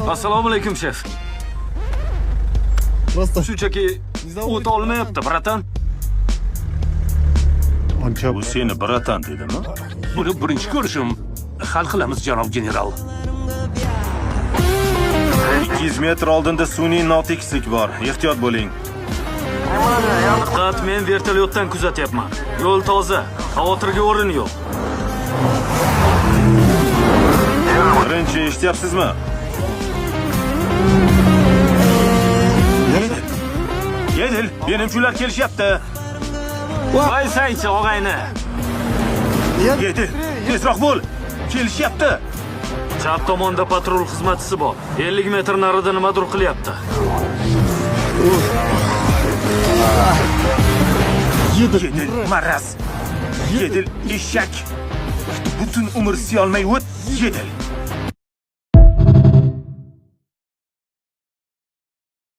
Assalomu alaykum, shef. Просто Shunchaki o't olmayapti, bratan. ancha Bu seni bratan dedimi? Buni birinchi ko'rishim. Hal qilamiz, janob general. 200 metr oldinda sun'iy notekislik bor. Ehtiyot bo'ling. Diqqat, men vertolyotdan kuzatyapman. Yo'l toza, xavotirga o'rin yo'q. Birinchi eshityapsizmi? Yedil, menimchular kelishyapti. Voy saychi og'ayni. Yedil, tezroq bo'l. Kelishyapti. Chap tomonda patrul xizmatchisi bor. 50 metr narida nimadir qilyapti. Yedil, maraz. Yedil, eshak. Butun umr siyolmay o't. Yedil.